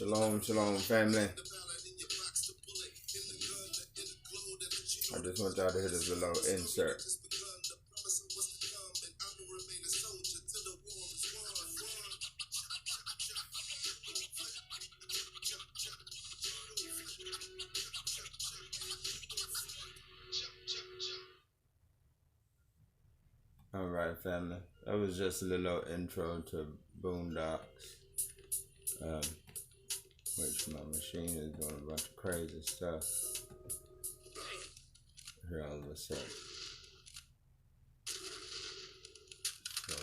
Shalom, shalom, family. I just want y'all to hear this little insert. Alright, family. That was just a little intro to Boondocks. Which my machine is doing a bunch of crazy stuff here all of a sudden. So,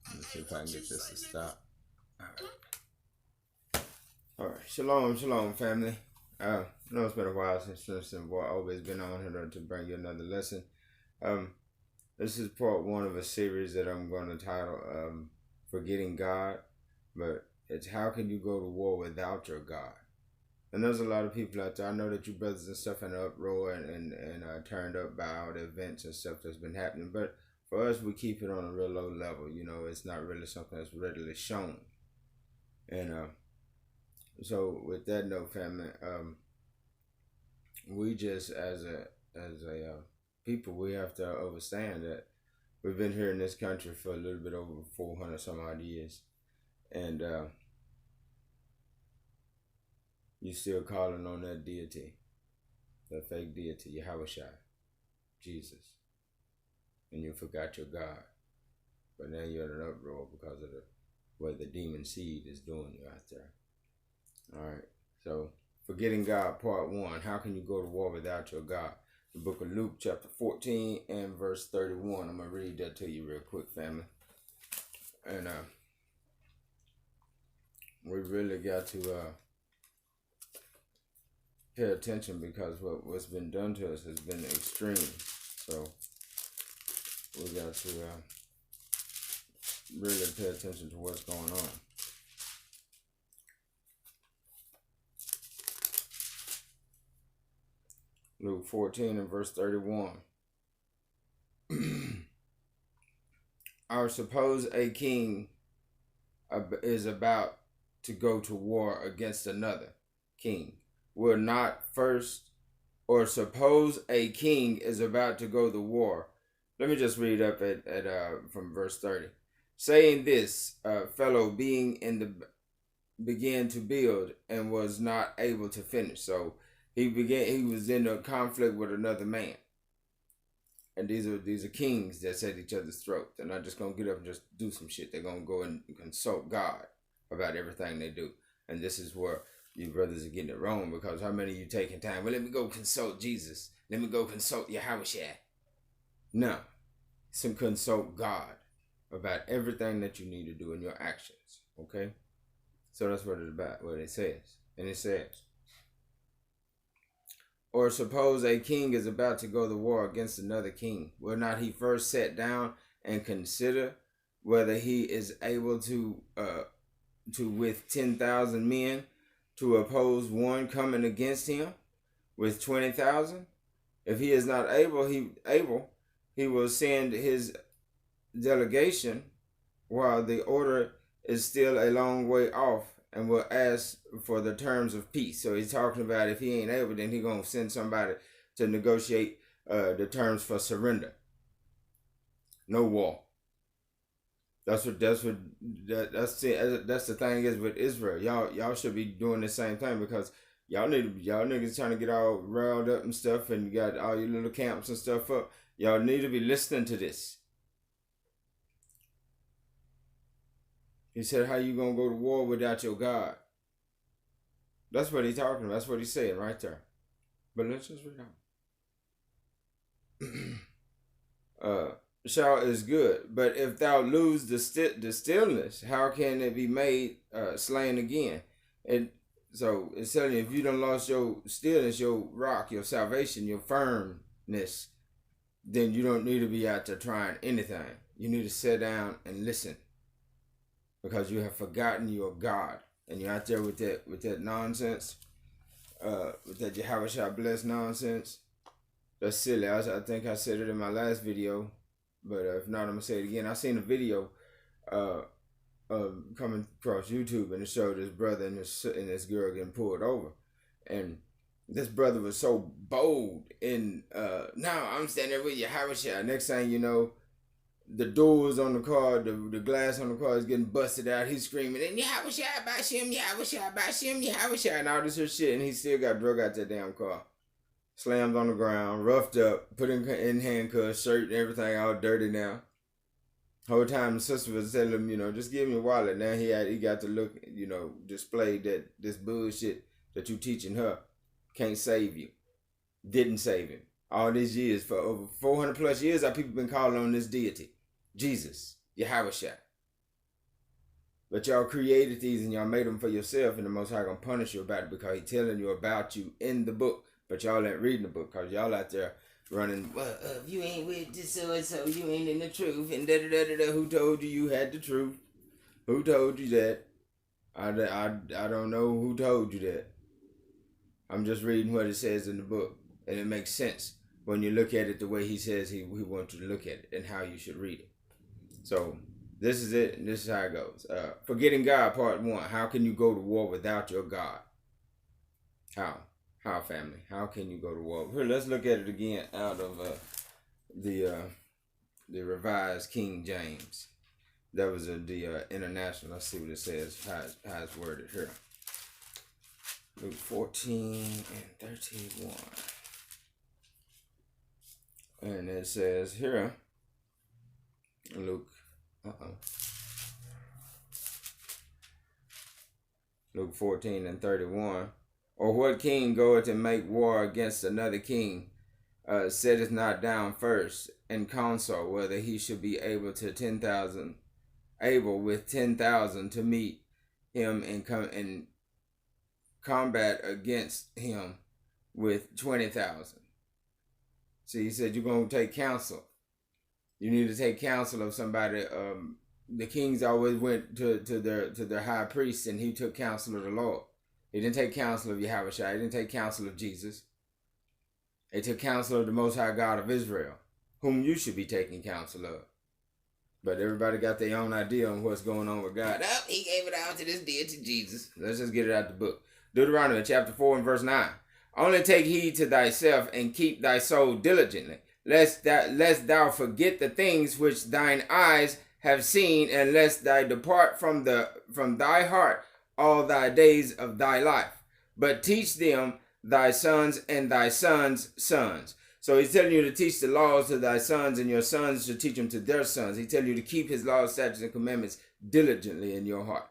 let me see if I can get this to stop. Alright, shalom, shalom, family. I know it's been a while since Simpson Boy always been on here to bring you another lesson. This is part one of a series that I'm going to title Forgetting God, but it's how can you go to war without your God? And there's a lot of people out there. I know that you brothers and stuff in an uproar and turned up by all the events and stuff that's been happening, but for us, we keep it on a real low level. You know, it's not really something that's readily shown. And so with that note, family, we just as a people, we have to understand that we've been here in this country for a little bit over 400 some odd years, and you still calling on that deity, that fake deity, Yahweh Shai, Jesus, and you forgot your God. But now you're in an uproar because of what the demon seed is doing you out there. All right, so forgetting God, part one. How can you go to war without your God? The book of Luke, chapter 14 and verse 31. I'm going to read that to you real quick, family. And we really got to pay attention because what's been done to us has been extreme. So we got to really pay attention to what's going on. Luke 14 and verse 31. Or suppose a king is about to go to war against another king. Will not first, or suppose a king is about to go to war. Let me just read up at from verse 30. Saying this, fellow began to build and was not able to finish. So he was in a conflict with another man. And these are kings that's at each other's throat. They're not just gonna get up and just do some shit. They're gonna go and consult God about everything they do. And this is where you brothers are getting it wrong, because how many of you taking time? Well, let me go consult Jesus. Let me go consult Yahweh Shai. No. Consult God about everything that you need to do in your actions. Okay? So that's what it's about, what it says. And it says, or suppose a king is about to go to war against another king. Will not he first sit down and consider whether he is able to with 10,000 men to oppose one coming against him with 20,000? If he is not able, he will send his delegation while the order is still a long way off, and will ask for the terms of peace. So he's talking about if he ain't able, then he's going to send somebody to negotiate the terms for surrender. No war. That's the thing is with Israel. Y'all should be doing the same thing, because y'all niggas trying to get all riled up and stuff, and you got all your little camps and stuff up. Y'all need to be listening to this. He said, how you going to go to war without your God? That's what he's talking about. That's what he's saying right there. But let's just read on. Shall is good, but if thou lose the stillness, how can it be made slain again? And so it's telling you, if you done lost your stillness, your rock, your salvation, your firmness, then you don't need to be out there trying anything. You need to sit down and listen, because you have forgotten your God, and you're out there with that nonsense, with that Yahweh Shai blessed nonsense. That's silly. I think I said it in my last video, but if not, I'm gonna say it again. I seen a video coming across YouTube, and it showed this brother and this girl getting pulled over, and this brother was so bold in now I'm standing there with you, Havashai. Next thing you know, the doors on the car, the glass on the car is getting busted out. He's screaming, and Yahushua Bashim, Yahushua Bashim, Yahushua, and all this shit, and he still got drug out that damn car. Slammed on the ground, roughed up, put in handcuffs, shirt and everything all dirty now. Whole time the sister was telling him, just give me your wallet. Now he got to look, display that this bullshit that you teaching her can't save you. Didn't save him. All these years, for over 400 plus years, our people been calling on this deity. Jesus, Yahushua. But y'all created these and y'all made them for yourself, and the Most High gonna punish you about it because He telling you about you in the book. But y'all ain't reading the book because y'all out there running, well, if you ain't with this so-and-so, you ain't in the truth, and da-da-da-da-da. Who told you had the truth? Who told you that? I don't know who told you that. I'm just reading what it says in the book, and it makes sense when you look at it the way He says He wants you to look at it and how you should read it. So this is it, and this is how it goes. Forgetting God, part 1. How can you go to war without your God? How, family? How can you go to war? Here, let's look at it again out of the Revised King James. That was the International. Let's see what it says, how it's worded here. Luke 14 and 31. And it says here, Luke 14 and 31. Or what king goeth and make war against another king, setteth not down first in council whether he should be able with 10,000 to meet him and combat against him with 20,000. See, he said you're going to take counsel. You need to take counsel of somebody. The kings always went to their high priest, and he took counsel of the Lord. He didn't take counsel of Yahushua. He didn't take counsel of Jesus. He took counsel of the Most High God of Israel, whom you should be taking counsel of. But everybody got their own idea on what's going on with God. Oh, He gave it out to this deity Jesus. Let's just get it out the book. Deuteronomy chapter 4 and verse 9. Only take heed to thyself and keep thy soul diligently, lest thou forget the things which thine eyes have seen, and lest thou depart from thy heart all thy days of thy life. But teach them thy sons and thy sons' sons. So He's telling you to teach the laws to thy sons, and your sons should teach them to their sons. He's telling you to keep His laws, statutes, and commandments diligently in your heart.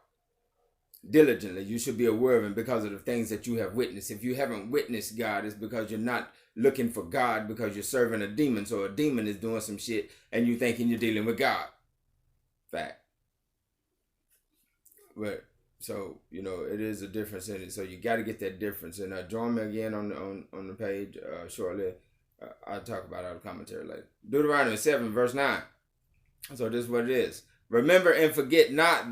Diligently, you should be aware of Him because of the things that you have witnessed. If you haven't witnessed God, it's because you're not looking for God, because you're serving a demon. So a demon is doing some shit and you thinking you're dealing with God. Fact. But so, it is a difference in it. So you got to get that difference. And join me again on the page shortly. I'll talk about all the commentary later. Deuteronomy 7 verse 9. So this is what it is. Remember and forget not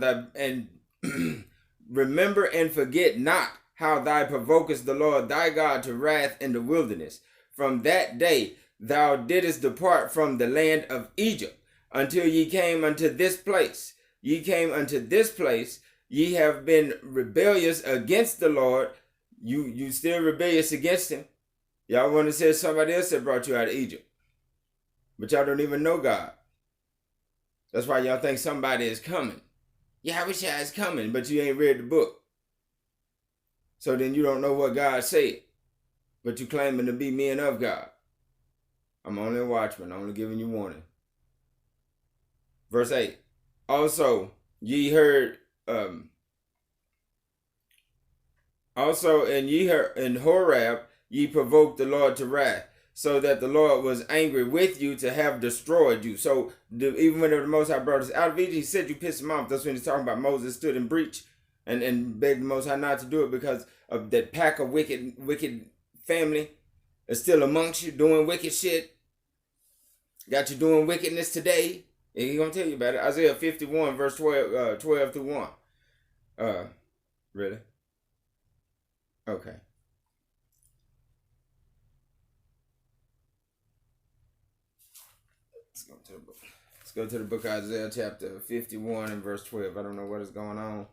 remember and forget not how thou provokest the Lord thy God to wrath in the wilderness. From that day thou didst depart from the land of Egypt, until ye came unto this place. Ye came unto this place. Ye have been rebellious against the Lord. You still rebellious against Him. Y'all want to say somebody else that brought you out of Egypt. But y'all don't even know God. That's why y'all think somebody is coming. Yahushua is coming, but you ain't read the book. So then you don't know what God said. But you claiming to be men of God. I'm only a watchman. I'm only giving you warning. Verse 8. Also, ye heard... Also in Horeb, ye provoked the Lord to wrath, so that the Lord was angry with you to have destroyed you. So even when the Most High brought us out of Egypt, He said you pissed Him off. That's when He's talking about Moses stood in breach and begged the Most High not to do it because of that pack of wicked family is still amongst you doing wicked shit. Got you doing wickedness today. And He's going to tell you about it. Isaiah 51 verse 12 through 1. Really? Okay. Let's go to the book. Let's go to the book of Isaiah chapter 51 and verse 12. I don't know what is going on.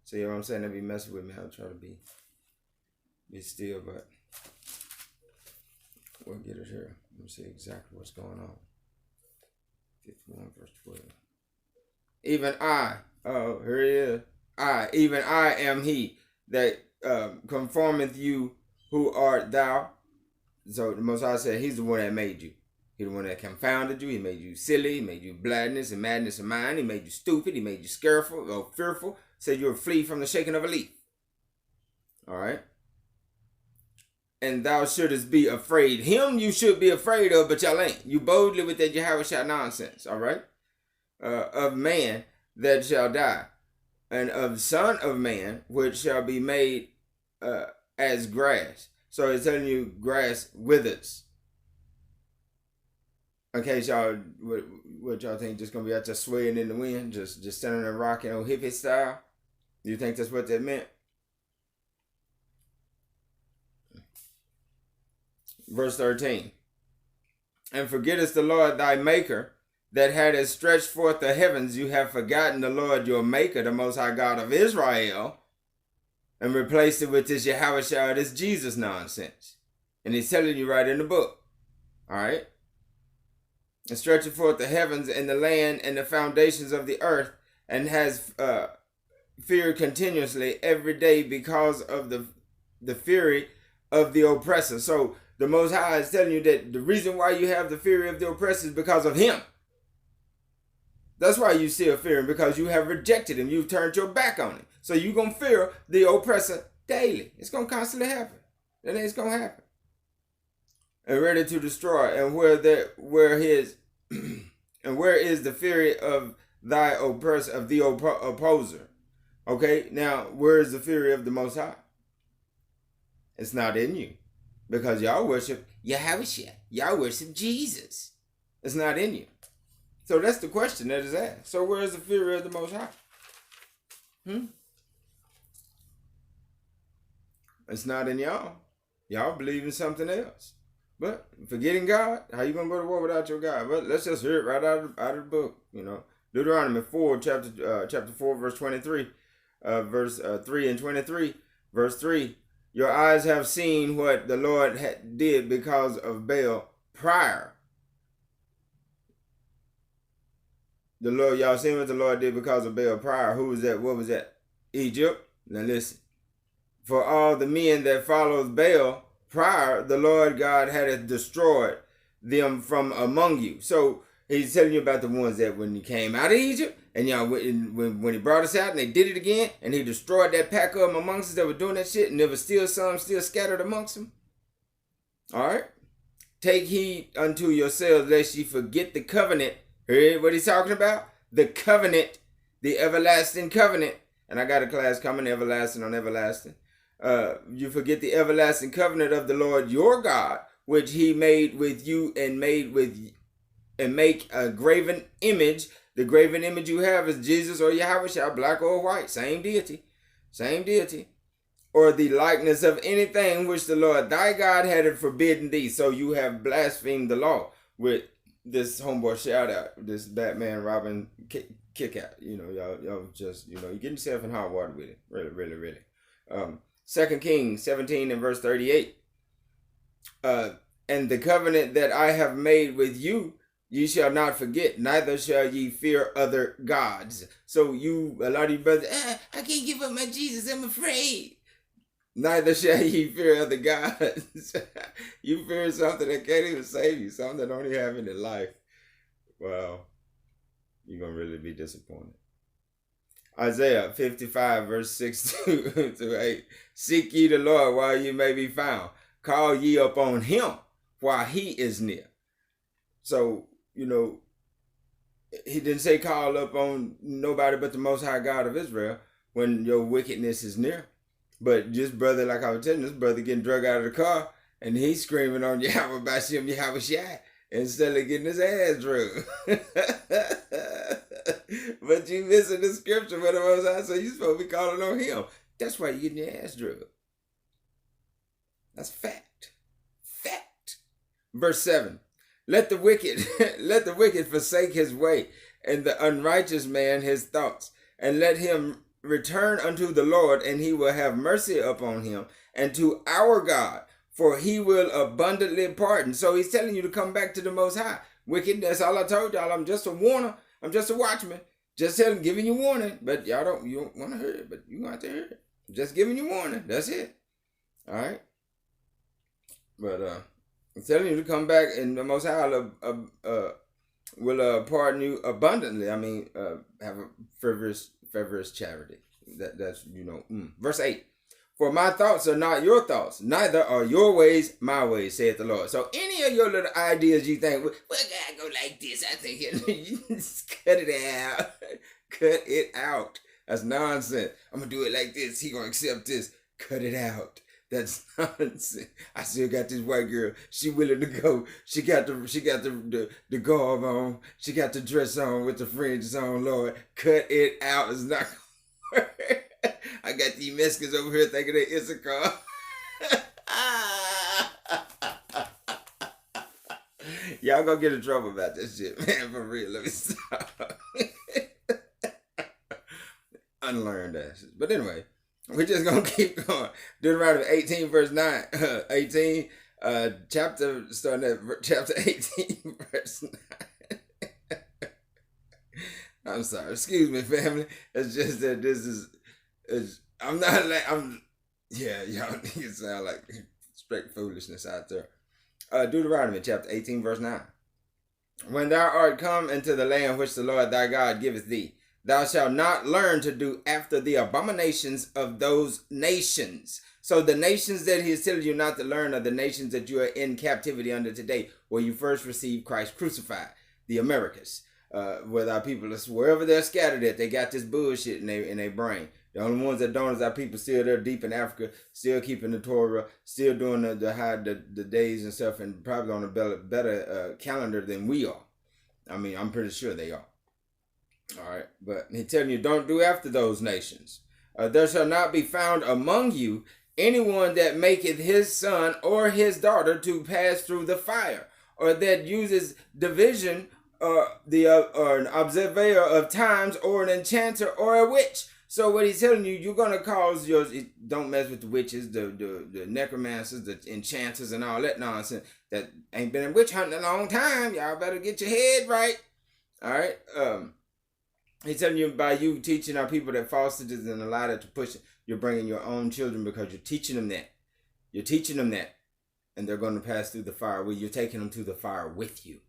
So you know what I'm saying? They be messing with me. I'll try to be still, but we'll get it here. Let me see exactly what's going on. 51 verse 12. Even I, oh, here it is. Even I am he that conformeth you who art thou. So the Most High said he's the one that made you. He's the one that confounded you. He made you silly. He made you bladness and madness of mind. He made you stupid. He made you scareful or fearful. Said you'll flee from the shaking of a leaf. All right. And thou shouldest be afraid. Him you should be afraid of, but y'all ain't. You boldly with that Yahweh nonsense. All right. Of man that shall die, and of son of man which shall be made as grass. So it's telling you grass withers. Okay, y'all, what y'all think? Just gonna be out there swaying in the wind, just standing there rocking old hippie style? Do you think that's what that meant? Verse 13. And forgettest the Lord thy maker, that had stretched forth the heavens. You have forgotten the Lord your maker, the Most High God of Israel, and replaced it with this Yahweh Shah, this Jesus nonsense. And he's telling you right in the book. All right. And stretching forth the heavens and the land and the foundations of the earth, and has feared continuously every day because of the fury of the oppressor. So the Most High is telling you that the reason why you have the fury of the oppressor is because of him. That's why you still fearing, because you have rejected him. You've turned your back on him. So you're going to fear the oppressor daily. It's going to constantly happen. And it's going to happen. And ready to destroy. And where is the fury of thy oppressor, of the opposer? Okay, now where is the fury of the Most High? It's not in you. Because y'all worship Yahweh. Y'all worship Jesus. It's not in you. So that's the question that is asked. So where is the fury of the Most High? It's not in y'all. Y'all believe in something else. But forgetting God, how you going to go to war without your God? But let's just hear it right out of the book. You know, Deuteronomy 4, chapter 4, verse 23, verse 3 and 23, verse 3. Your eyes have seen what the Lord did because of Baal prior. The Lord, y'all seen what the Lord did because of Baal prior. Who was that? What was that? Egypt. Now listen. For all the men that followed Baal prior, the Lord God had destroyed them from among you. So he's telling you about the ones that when he came out of Egypt, and y'all when he brought us out and they did it again, and he destroyed that pack of them amongst us that were doing that shit, and there was still some still scattered amongst them. All right. Take heed unto yourselves, lest ye forget the covenant. Hear what he's talking about? The covenant, the everlasting covenant. And I got a class coming, everlasting on everlasting. You forget the everlasting covenant of the Lord your God, which he made with you and make a graven image. The graven image you have is Jesus or Yahweh, black or white, same deity. Or the likeness of anything which the Lord thy God had forbidden thee. So you have blasphemed the law with this homeboy shout out, this Batman Robin kick out. You know, y'all just, you getting yourself in hot water with it. Really. 2 Kings 17 and verse 38. And the covenant that I have made with you, ye shall not forget, neither shall ye fear other gods. So a lot of you brothers, I can't give up my Jesus, I'm afraid. Neither shall ye fear other gods. You fear something that can't even save you, something that don't even have any life. Well, you're going to really be disappointed. Isaiah 55 verse 6 to 8. Seek ye the Lord while ye may be found. Call ye upon him while he is near. So, he didn't say call up on nobody but the Most High God of Israel when your wickedness is near. But this brother, like I was telling this brother, getting drug out of the car, and he's screaming on Yahweh Bashem, Yahweh Shai, instead of getting his ass drugged. But you missing the scripture where the Most High said you're supposed to be calling on him. That's why you're getting your ass drugged. That's fact. Verse 7. Let the wicked let the wicked forsake his way, and the unrighteous man his thoughts, and let him return unto the Lord, and he will have mercy upon him, and to our God, for he will abundantly pardon. So he's telling you to come back to the Most High. Wicked, that's all I told y'all. I'm just a warner. I'm just a watchman. Just telling, giving you warning, but you don't want to hear it, but you got to hear it. Just giving you warning. That's it. All right. But I'm telling you to come back, and the Most High will pardon you abundantly. I mean, have a fervorous charity. That's Verse 8. For my thoughts are not your thoughts, neither are your ways my ways, saith the Lord. So any of your little ideas you think, well, God go like this, I think you just cut it out. Cut it out. That's nonsense. I'm going to do it like this. He going to accept this. Cut it out. That's nonsense. I still got this white girl. She willing to go. She got the garb on. She got the dress on with the fringes on, Lord. Cut it out. It's not going to work. I got these Mexicans over here thinking they Issachar. Y'all gonna get in trouble about this shit, man. For real. Let me stop. Unlearned asses. But anyway, we're just gonna keep going. Deuteronomy 18 verse 9. 18 chapter starting at chapter 18 verse 9. I'm sorry. Excuse me, family. It's just that this is y'all niggas sound like straight foolishness out there. Deuteronomy chapter 18 verse 9. When thou art come into the land which the Lord thy God giveth thee, thou shalt not learn to do after the abominations of those nations. So the nations that he is telling you not to learn are the nations that you are in captivity under today, where you first received Christ crucified, the Americas. With our people, wherever they're scattered at, they got this bullshit in their brain. The only ones that don't is our people still there deep in Africa, still keeping the Torah, still doing the days and stuff, and probably on a better calendar than we are. I mean, I'm pretty sure they are. All right, but he's telling you, don't do after those nations. There shall not be found among you anyone that maketh his son or his daughter to pass through the fire, or that uses division, or an observer of times, or an enchanter, or a witch. So what he's telling you, you're going to cause don't mess with the witches, the necromancers, the enchanters, and all that nonsense that ain't been in witch hunting a long time. Y'all better get your head right. All right. He's telling you, by you teaching our people that falsities and a lie that to push it, you're bringing your own children, because you're teaching them that. You're teaching them that. And they're going to pass through the fire. Well, you're taking them to the fire with you.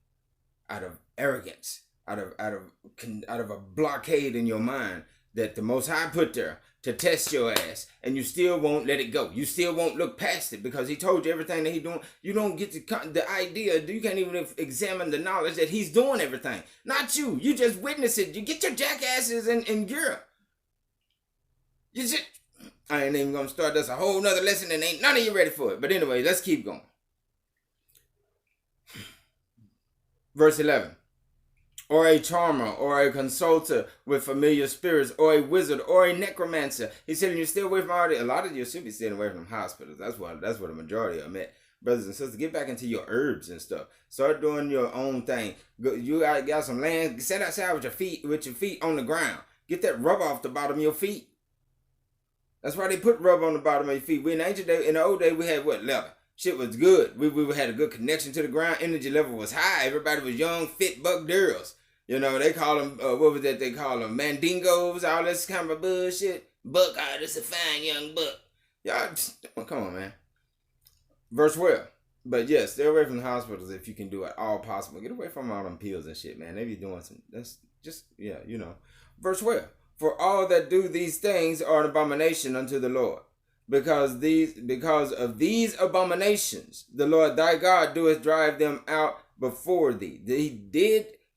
Out of arrogance, out of a blockade in your mind that the Most High put there to test your ass, and you still won't let it go. You still won't look past it, because he told you everything that he's doing. You don't get the idea. You can't even examine the knowledge that he's doing everything. Not you. You just witness it. You get your jackasses in gear. You just, I ain't even gonna start. That's a whole nother lesson, and ain't none of you ready for it. But anyway, let's keep going. Verse 11. Or a charmer, or a consulter with familiar spirits, or a wizard, or a necromancer. He's telling you, stay away from a lot of you should be staying away from hospitals. That's what the majority of them at. Brothers and sisters, get back into your herbs and stuff. Start doing your own thing. You got some land, sit outside with your feet on the ground. Get that rub off the bottom of your feet. That's why they put rub on the bottom of your feet. In the old day, we had leather. Shit was good. We had a good connection to the ground. Energy level was high. Everybody was young, fit buck girls. You know, they call them, what was that they call them? Mandingos, all this kind of bullshit. Buck, this a fine young buck. Y'all, come on, man. Verse 12. But yes, stay away from the hospitals if you can do it all possible. Get away from all them pills and shit, man. They be doing that's just, Verse 12. For all that do these things are an abomination unto the Lord. Because of these abominations, the Lord thy God doeth drive them out before thee.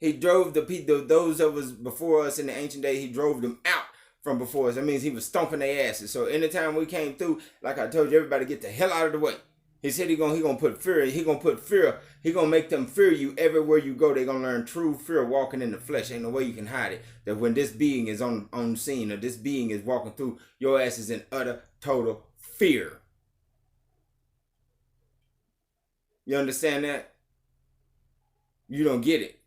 He drove those that was before us in the ancient day, he drove them out from before us. That means he was stomping their asses. So anytime we came through, like I told you, everybody get the hell out of the way. He said he gonna put fear. He gonna make them fear you everywhere you go. They gonna learn true fear walking in the flesh. Ain't no way you can hide it. That when this being is on scene, or this being is walking through, your ass is in utter, total fear. You understand that? You don't get it.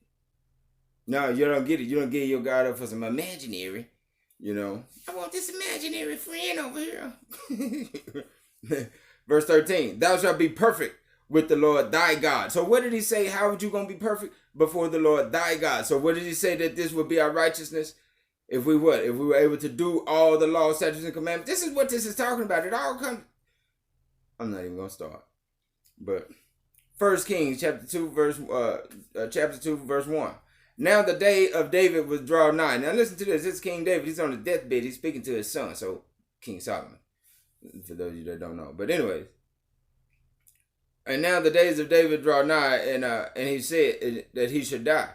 No, you don't get it. You don't get your God up for some imaginary. I want this imaginary friend over here. Verse 13, thou shalt be perfect with the Lord thy God. So what did he say? How would you going to be perfect before the Lord thy God? So what did he say that this would be our righteousness? If we what? If we were able to do all the law, statutes, and commandments. This is what this is talking about. It all comes. I'm not even going to start. But 1 Kings chapter 2 verse 1. Now the day of David was drawn nigh. Now listen to this. This is King David. He's on his deathbed. He's speaking to his son. So King Solomon. For those of you that don't know. But anyways. And now the days of David draw nigh, and he said that he should die.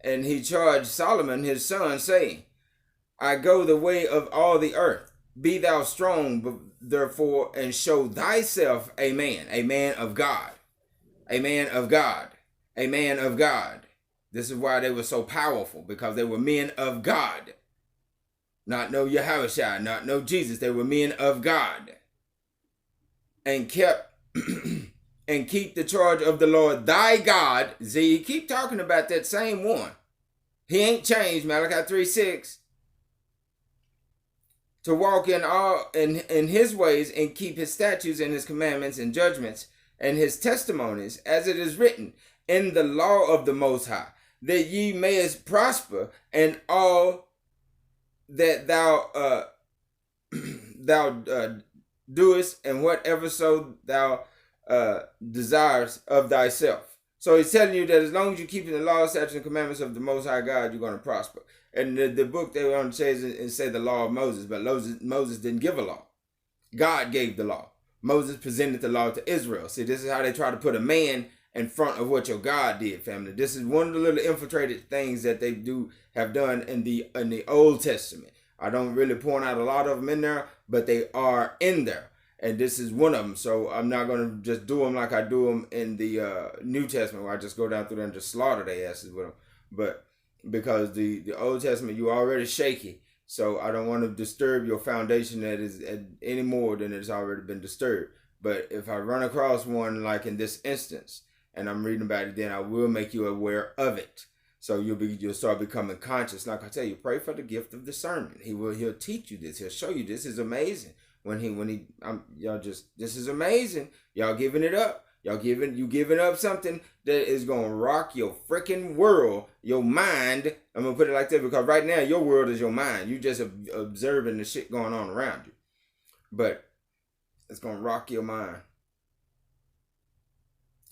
And he charged Solomon his son, saying, I go the way of all the earth. Be thou strong, therefore, and show thyself a man of God. A man of God. A man of God. This is why they were so powerful, because they were men of God. Not no Yahushua, not no Jesus. They were men of God. And keep the charge of the Lord thy God. See, he keep talking about that same one. He ain't changed, Malachi 3:6. To walk in his ways and keep his statutes and his commandments and judgments and his testimonies, as it is written in the law of the Most High, that ye mayest prosper in all that thou doest, and whatever so thou desires of thyself. So he's telling you that as long as you're keeping the law, statutes, and commandments of the Most High God, you're going to prosper. And the book they want to say the law of Moses, but Moses didn't give a law. God gave the law. Moses presented the law to Israel. See, this is how they try to put a man in front of what your God did, family. This is one of the little infiltrated things that they have done in the Old Testament. I don't really point out a lot of them in there, but they are in there. And this is one of them. So I'm not going to just do them like I do them in the New Testament, where I just go down through there and just slaughter their asses with them. But because the Old Testament, you're already shaky. So I don't want to disturb your foundation that is any more than it's already been disturbed. But if I run across one like in this instance, and I'm reading about it, then I will make you aware of it. So you'll start becoming conscious. Like I tell you, pray for the gift of discernment. He'll teach you this. He'll show you this is amazing. This is amazing. Y'all giving it up. You giving up something that is going to rock your freaking world, your mind. I'm going to put it like that because right now your world is your mind. You just observing the shit going on around you. But it's going to rock your mind.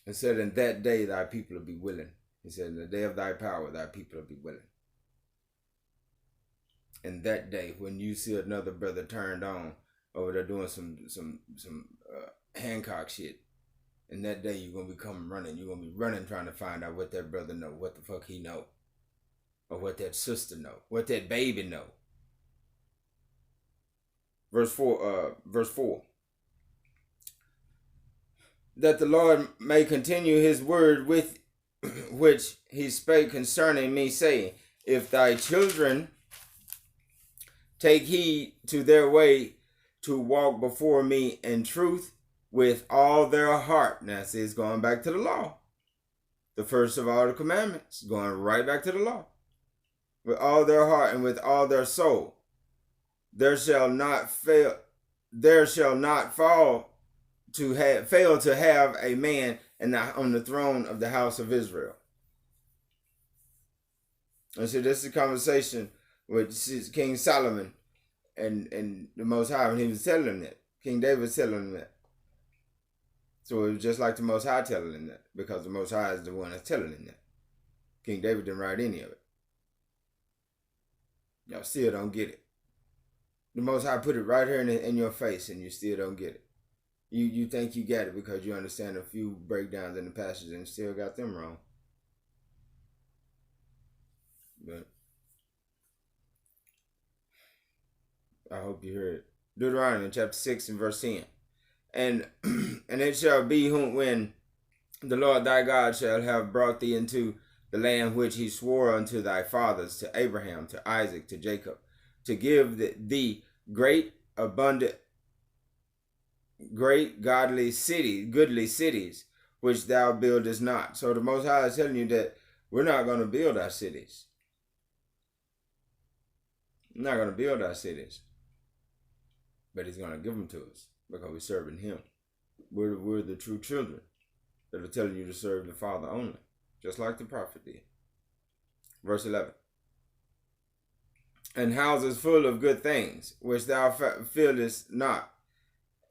It said, in that day thy people will be willing. He said, in the day of thy power, thy people will be willing. In that day, when you see another brother turned on over there doing some Hancock shit, in that day, you're going to be coming running. You're going to be running trying to find out what that brother know, what the fuck he know, or what that sister know, what that baby know. Verse 4. That the Lord may continue his word with which he spake concerning me, saying, if thy children take heed to their way to walk before me in truth, with all their heart. Now, see, it's going back to the law. The first of all the commandments, going right back to the law. With all their heart and with all their soul, there shall not fail to have a man on the throne of the house of Israel. And so this is a conversation with King Solomon and the Most High when he was telling him that. King David was telling him that. So it was just like the Most High telling him that, because the Most High is the one that's telling him that. King David didn't write any of it. Y'all still don't get it. The Most High put it right here in your face, and you still don't get it. You think you got it because you understand a few breakdowns in the passages and still got them wrong. But I hope you heard it. Deuteronomy chapter 6 and verse 10. And it shall be when the Lord thy God shall have brought thee into the land which he swore unto thy fathers, to Abraham, to Isaac, to Jacob, to give thee great, abundant, great, goodly cities, which thou buildest not. So the Most High is telling you that We're not going to build our cities. We're not going to build our cities. But he's going to give them to us because we're serving him. We're the true children that are telling you to serve the Father only, just like the prophet did. Verse 11. And houses full of good things, which thou fillest not,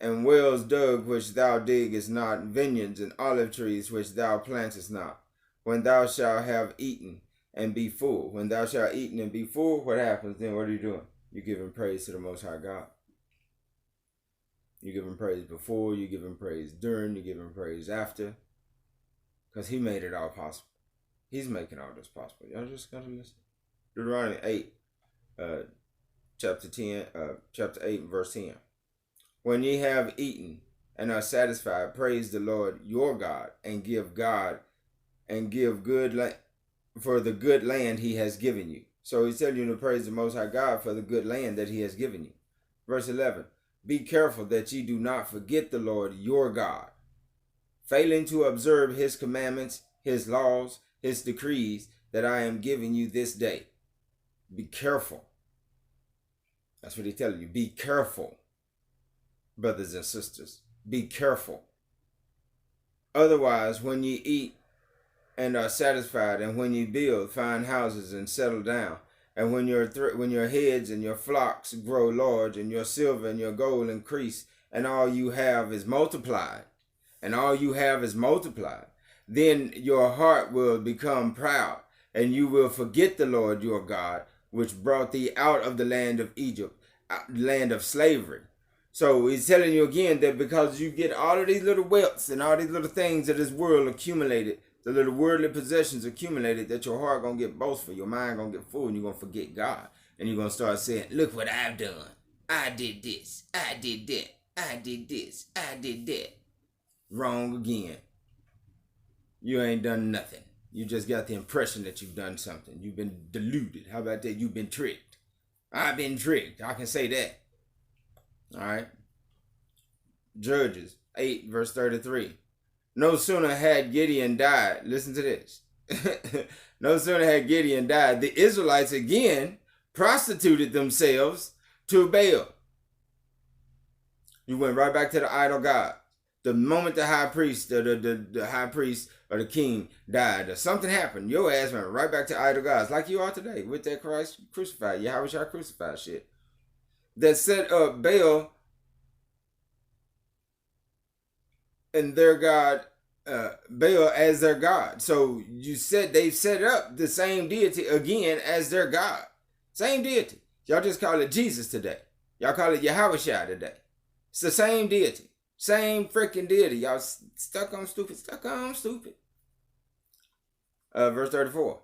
and wells dug, which thou diggest not, vineyards and olive trees, which thou plantest not. When thou shalt have eaten and be full. When thou shalt eaten and be full, what happens then? What are you doing? You're giving praise to the Most High God. You give him praise before, you give him praise during, you give him praise after. Because he made it all possible. He's making all this possible. Y'all just gotta listen. Deuteronomy 8, chapter 8, verse 10. When ye have eaten and are satisfied, praise the Lord your God, and give good for the good land he has given you. So he's telling you to praise the Most High God for the good land that he has given you. Verse 11. Be careful that ye do not forget the Lord your God, failing to observe his commandments, his laws, his decrees that I am giving you this day. Be careful. That's what he's telling you. Be careful, brothers and sisters. Be careful. Otherwise, when ye eat and are satisfied, and when ye build fine houses and settle down, and when your heads and your flocks grow large, and your silver and your gold increase, and all you have is multiplied, then your heart will become proud, and you will forget the Lord your God, which brought thee out of the land of Egypt, land of slavery. So he's telling you again that because you get all of these little wealths and all these little things of this world accumulated, the little worldly possessions accumulated, that your heart gonna get boastful, your mind gonna get full, and you're gonna forget God. And you're gonna start saying, look what I've done. I did this, I did that, I did this, I did that. Wrong again. You ain't done nothing. You just got the impression that you've done something. You've been deluded. How about that? You've been tricked. I've been tricked. I can say that. All right. Judges 8, verse 33. No sooner had Gideon died. Listen to this. No sooner had Gideon died, the Israelites again prostituted themselves to Baal. You went right back to the idol god. The moment the high priest, the high priest or the king died, or something happened, your ass went right back to idol gods, like you are today with that Christ crucified. Yahweh Shai crucified shit. That set up Baal and their god, Baal as their god. So you said they've set up the same deity again as their god. Same deity. Y'all just call it Jesus today. Y'all call it Yahweh Shai today. It's the same deity. Same freaking deity. Y'all stuck on stupid. Verse 34.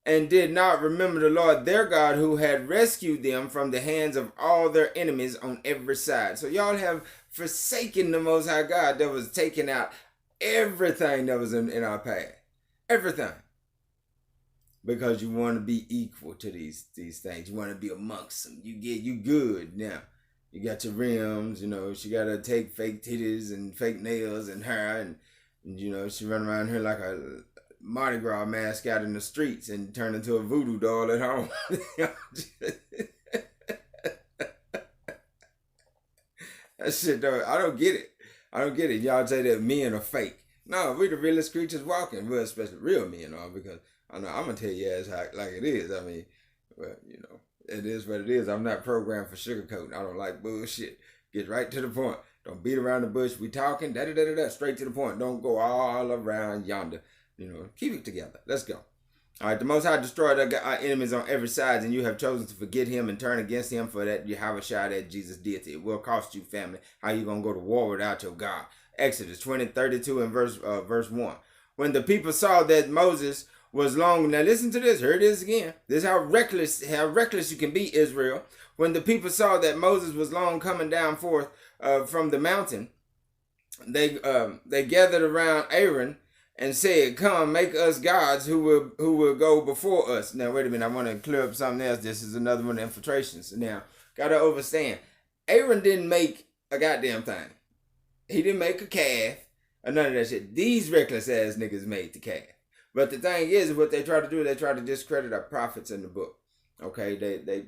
And did not remember the Lord their God, who had rescued them from the hands of all their enemies on every side. So y'all have forsaken the Most High God that was taking out everything that was in our path. Everything. Because you want to be equal to these things. You want to be amongst them. You good now. You got your rims, she got to take fake titties and fake nails and hair, and she run around here like a Mardi Gras mascot in the streets and turn into a voodoo doll at home. That shit, though, I don't get it. Y'all say that men are fake. No, we the realest creatures walking. Well, especially real men are, because I know I'm going to tell you ass like it is. I mean, well, it is what it is. I'm not programmed for sugarcoating. I don't like bullshit. Get right to the point. Don't beat around the bush. We talking, straight to the point. Don't go all around yonder. Keep it together. Let's go. All right, the Most High destroyed our enemies on every side, and you have chosen to forget him and turn against him for that Yahweh Shai, that Jesus deity. It will cost you, family. How you going to go to war without your God? Exodus 20:32 and verse 1. When the people saw that Moses was long. Now listen to this. Here it is again. This is how reckless you can be, Israel. When the people saw that Moses was long coming down forth from the mountain, they gathered around Aaron and said, "Come, make us gods who will go before us." Now wait a minute. I want to clear up something else. This is another one of the infiltrations. Now gotta understand, Aaron didn't make a goddamn thing. He didn't make a calf or none of that shit. These reckless ass niggas made the calf. But the thing is, what they try to do, they try to discredit our prophets in the book. Okay, they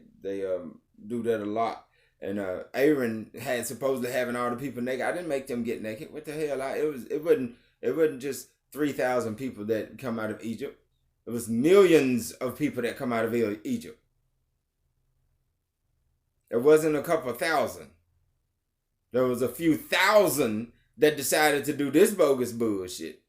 do that a lot. And Aaron had supposedly having all the people naked. I didn't make them get naked. What the hell? It wasn't just 3,000 people that come out of Egypt. It was millions of people that come out of Egypt. It wasn't a couple thousand. There was a few thousand that decided to do this bogus bullshit.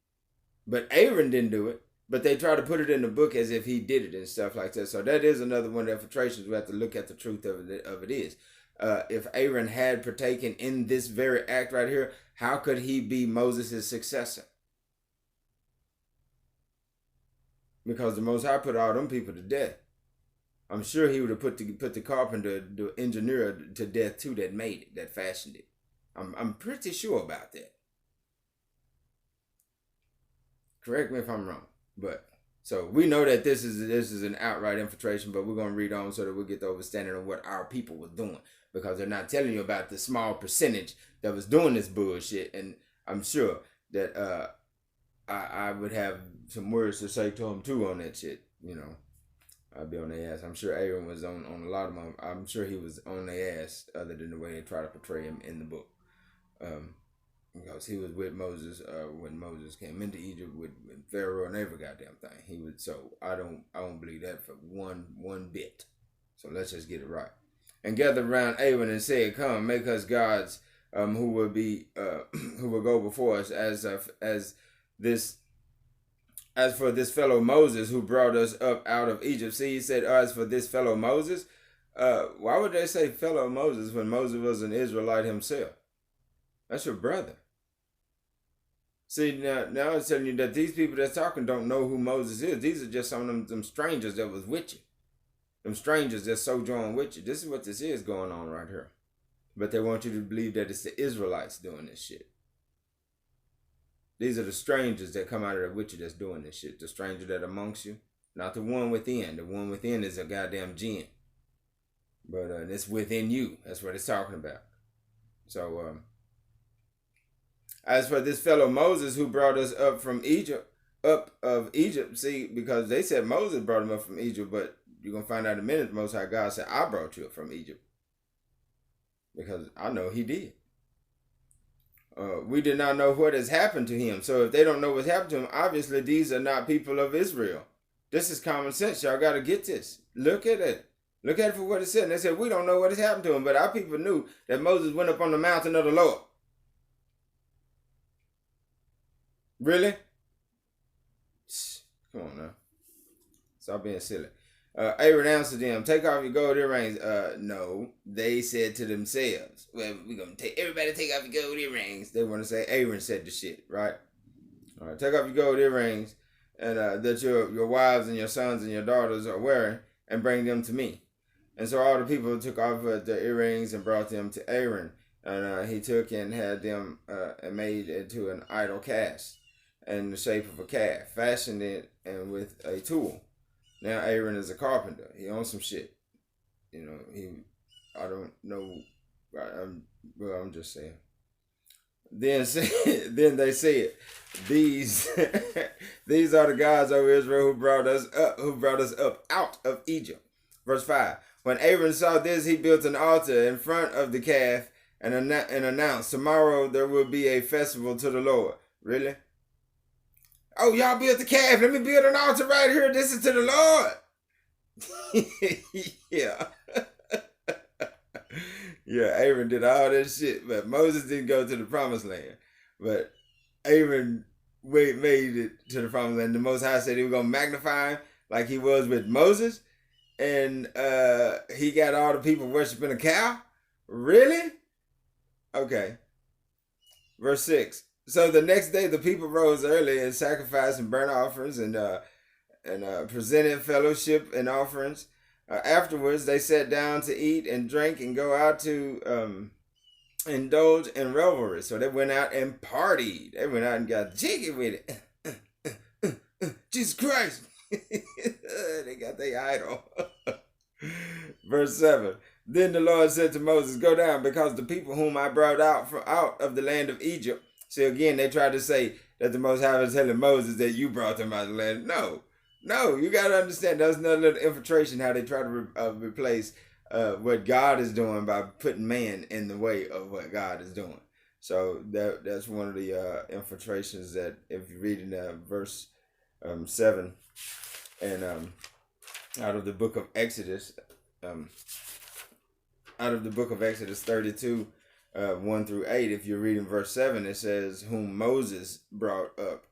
But Aaron didn't do it. But they try to put it in the book as if he did it and stuff like that. So that is another one of the infiltrations. We have to look at the truth of it is. If Aaron had partaken in this very act right here, how could he be Moses' successor? Because the Most High put all them people to death. I'm sure he would have put the carpenter, the engineer to death too that made it, that fashioned it. I'm pretty sure about that. Correct me if I'm wrong. But so we know that this is an outright infiltration, but we're gonna read on so that we'll get the understanding of what our people were doing. Because they're not telling you about the small percentage that was doing this bullshit. And I'm sure that I would have some words to say to them too on that shit. You know, I'd be on their ass. I'm sure Aaron was on a lot of them. I'm sure he was on their ass, other than the way they try to portray him in the book. Because he was with Moses when Moses came into Egypt with Pharaoh and every goddamn thing. He would. So I don't believe that for one bit. So let's just get it right. And gathered around Aaron and said, "Come, make us gods, who will go before us, as for this fellow Moses who brought us up out of Egypt." See, he said, "As for this fellow Moses." Why would they say fellow Moses when Moses was an Israelite himself? That's your brother. See, now I'm telling you that these people that's talking don't know who Moses is. These are just some of them strangers that was with you. Them strangers that sojourn with you. This is what this is going on right here. But they want you to believe that it's the Israelites doing this shit. These are the strangers that come out of the with you that's doing this shit. The stranger that amongst you. Not the one within. The one within is a goddamn jinn. But it's within you. That's what it's talking about. So, as for this fellow Moses who brought us up of Egypt, see, because they said Moses brought him up from Egypt, but you're going to find out in a minute, the Most High God said, "I brought you up from Egypt." Because I know he did. We did not know what has happened to him. So if they don't know what's happened to him, obviously these are not people of Israel. This is common sense. Y'all got to get this. Look at it. Look at it for what it said. And they said, we don't know what has happened to him. But our people knew that Moses went up on the mountain of the Lord. Really? Come on now. Stop being silly. Aaron answered them, "Take off your gold earrings." No, they said to themselves, "Well, we're going to everybody take off your gold earrings." They want to say Aaron said the shit, right? All right, take off your gold earrings and that your wives and your sons and your daughters are wearing, and bring them to me. And so all the people took off the earrings and brought them to Aaron. And he took and had them and made into an idol cast in the shape of a calf, fashioned it and with a tool. Now Aaron is a carpenter. He owns some shit. You know, I don't know. I'm just saying. Then they said, these these are the gods of Israel who brought us up out of Egypt. Verse 5. When Aaron saw this, he built an altar in front of the calf and announced, "Tomorrow there will be a festival to the Lord." Really? Oh, y'all built the calf. Let me build an altar right here. This is to the Lord. Yeah. Yeah, Aaron did all this shit, but Moses didn't go to the promised land. But Aaron made it to the promised land. The Most High said he was going to magnify him like he was with Moses. And he got all the people worshiping a cow? Really? Okay. Verse 6. So the next day the people rose early and sacrificed and burnt offerings and presented fellowship and offerings. Afterwards they sat down to eat and drink and go out to indulge in revelry. So they went out and partied. They went out and got jiggy with it. Jesus Christ. They got their idol. Verse 7. Then the Lord said to Moses, "Go down, because the people whom I brought out of the land of Egypt." See, again, they tried to say that the Most High was telling Moses that you brought them out of the land. No, no, you got to understand that's another little infiltration how they try to replace what God is doing by putting man in the way of what God is doing. So that's one of the infiltrations that if you read in verse 7 and out of the book of Exodus, out of the book of Exodus 32, 1 through 8, if you're reading verse 7, it says, whom Moses brought up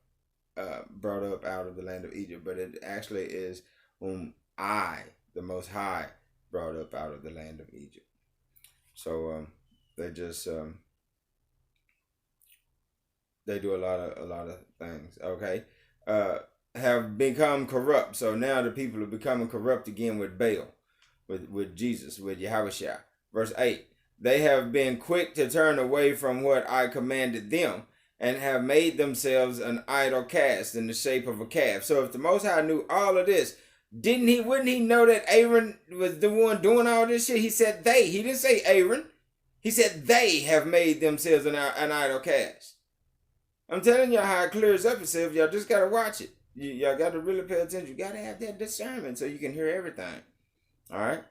out of the land of Egypt. But it actually is whom I, the Most High, brought up out of the land of Egypt. So they just they do a lot of things. Okay, have become corrupt. So now the people are becoming corrupt again with Baal, with Jesus, with Yahushua. Verse 8, they have been quick to turn away from what I commanded them, and have made themselves an idol cast in the shape of a calf. So if the Most High knew all of this, wouldn't he know that Aaron was the one doing all this shit? He said they. He didn't say Aaron. He said they have made themselves an idol cast. I'm telling y'all how it clears up itself. Y'all just got to watch it. Y'all got to really pay attention. You got to have that discernment so you can hear everything. All right?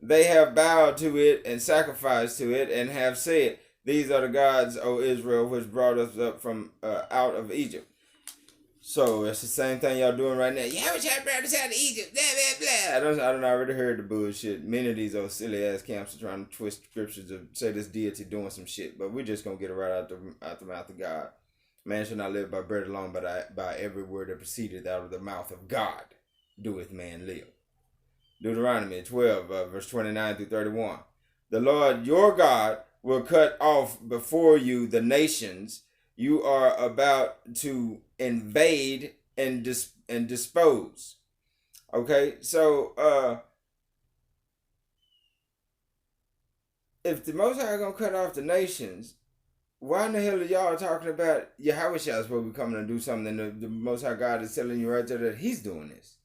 They have bowed to it and sacrificed to it and have said, these are the gods, O Israel, which brought us up from out of Egypt. So it's the same thing y'all doing right now. Yeah, which I brought us out of Egypt. Blah, blah, blah. I don't already heard the bullshit. Many of these old silly ass camps are trying to twist scriptures to say this deity doing some shit. But we're just going to get it right out the mouth of God. Man shall not live by bread alone, but by every word that proceedeth out of the mouth of God doeth man live. Deuteronomy 12, verse 29 through 31. The Lord your God will cut off before you the nations you are about to invade and dispose. Okay, so if the Most High gonna cut off the nations, why in the hell are y'all talking about Yahweh is supposed to be coming and do something? And the Most High God is telling you right there that He's doing this.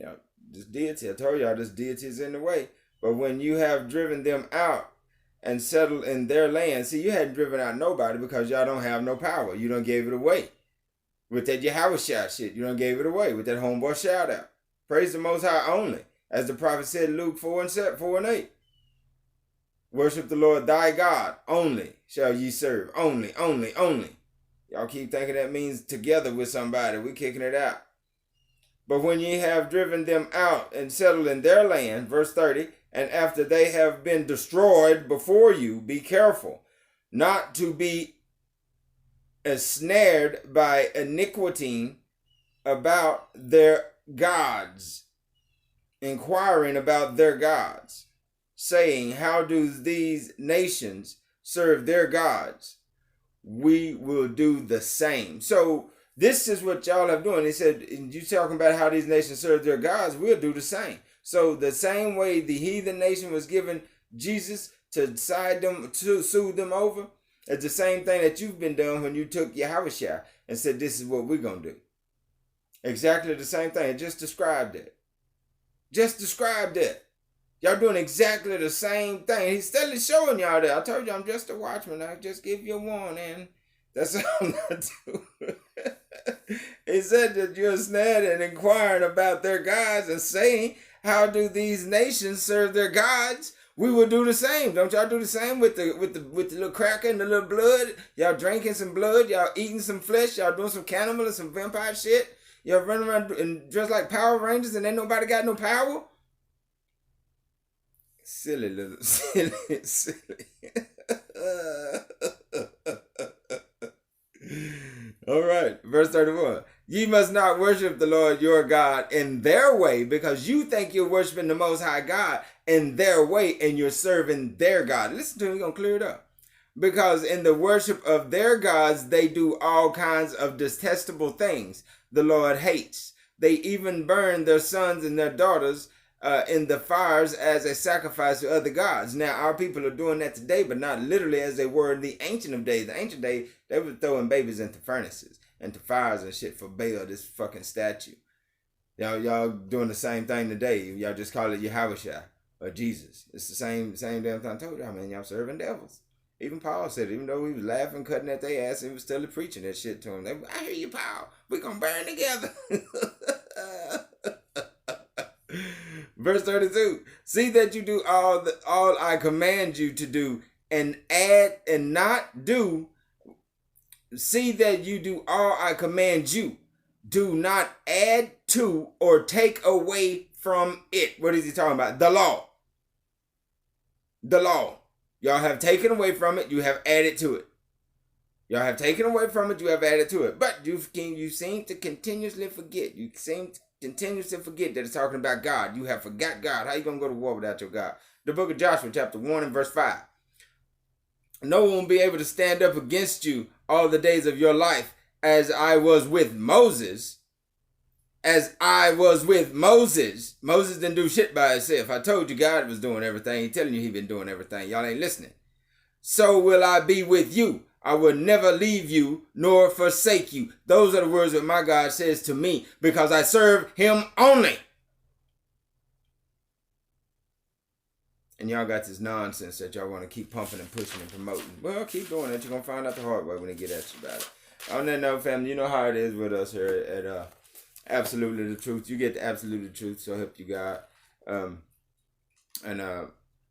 You know, this deity, I told y'all this deity is in the way. But when you have driven them out and settled in their land, see, you hadn't driven out nobody because y'all don't have no power. You done gave it away. With that Yahweh shout shit, you done gave it away with that homeboy shout out. Praise the Most High only. As the prophet said in Luke 4 and 8. Worship the Lord thy God only shall ye serve. Only. Y'all keep thinking that means together with somebody. We kicking it out. But when ye have driven them out and settled in their land, verse 30, and after they have been destroyed before you, be careful not to be ensnared by iniquity about their gods, inquiring about their gods, saying, how do these nations serve their gods? We will do the same. So this is what y'all have doing. He said, you talking about how these nations serve their gods, we'll do the same. So the same way the heathen nation was given Jesus to soothe them over, it's the same thing that you've been doing when you took Yahushua and said, this is what we're going to do. Exactly the same thing. It just described it. Y'all doing exactly the same thing. He's still showing y'all that. I told you I'm just a watchman. I just give you a warning. That's all I do. He said that you're snared and inquiring about their gods and saying, how do these nations serve their gods? We will do the same. Don't y'all do the same with the little cracker and the little blood? Y'all drinking some blood. Y'all eating some flesh. Y'all doing some cannibal and some vampire shit. Y'all running around and dressed like Power Rangers and ain't nobody got no power. Silly. All right, verse 31. Ye must not worship the Lord your God in their way, because you think you're worshiping the Most High God in their way and you're serving their God. Listen to me, we're going to clear it up. Because in the worship of their gods, they do all kinds of detestable things the Lord hates. They even burn their sons and their daughters in the fires as a sacrifice to other gods. Now, our people are doing that today, but not literally as they were in the ancient of days. The ancient days, they were throwing babies into furnaces, into fires and shit for Baal, this fucking statue. Y'all doing the same thing today. Y'all just call it Yahushua or Jesus. It's the same damn thing I told y'all, man. Y'all serving devils. Even Paul said it, even though he was laughing, cutting at their ass, he was still preaching that shit to them. I hear you, Paul. We're going to burn together. Verse 32. See that you do all I command you to do, and add and not do. See that you do all I command you. Do not add to or take away from it. What is he talking about? The law. The law. Y'all have taken away from it. You have added to it. Y'all have taken away from it. You have added to it. But you seem to continuously forget. You seem to continuously forget that it's talking about God. You have forgot God. How you going to go to war without your God? The book of Joshua chapter 1 and verse 5. No one will be able to stand up against you all the days of your life, as I was with Moses. As I was with Moses. Moses didn't do shit by himself. I told you God was doing everything. He telling you he been doing everything. Y'all ain't listening. So will I be with you. I will never leave you nor forsake you. Those are the words that my God says to me, because I serve him only. And y'all got this nonsense that y'all want to keep pumping and pushing and promoting. Well, keep doing it. You're going to find out the hard way when they get at you about it. On that note, family, you know how it is with us here at Absolutely the Truth. You get the Absolutely Truth, so help you God.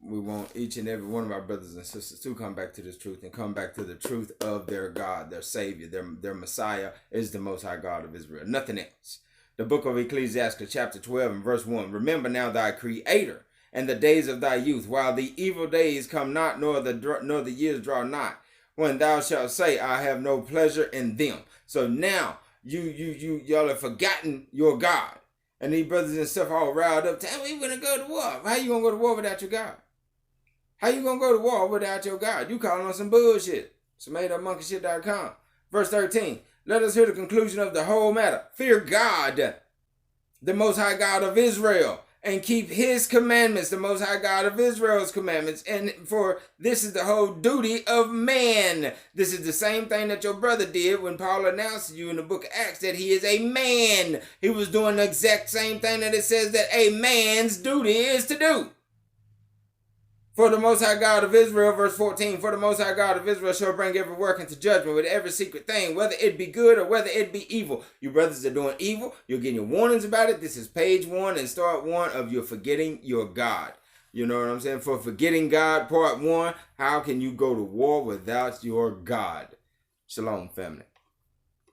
We want each and every one of our brothers and sisters to come back to this truth and come back to the truth of their God, their Savior, their Messiah is the Most High God of Israel. Nothing else. The book of Ecclesiastes, chapter 12 and verse 1. Remember now thy Creator and the days of thy youth, while the evil days come not, nor the years draw not, when thou shalt say, I have no pleasure in them. So now y'all have forgotten your God. And these brothers and stuff all riled up. Tell me we're going to go to war. How you going to go to war without your God? How you going to go to war without your God? You calling on some bullshit. SoMadeUpMonkeyShit.com. Verse 13. Let us hear the conclusion of the whole matter. Fear God, the Most High God of Israel, and keep his commandments, the Most High God of Israel's commandments. And for this is the whole duty of man. This is the same thing that your brother did when Paul announced to you in the book of Acts that he is a man. He was doing the exact same thing that it says that a man's duty is to do. For the Most High God of Israel, verse 14, for the Most High God of Israel shall bring every work into judgment with every secret thing, whether it be good or whether it be evil. You brothers are doing evil. You're getting your warnings about it. This is page 1 and start 1 of your forgetting your God. You know what I'm saying? For forgetting God, part 1, how can you go to war without your God? Shalom, family.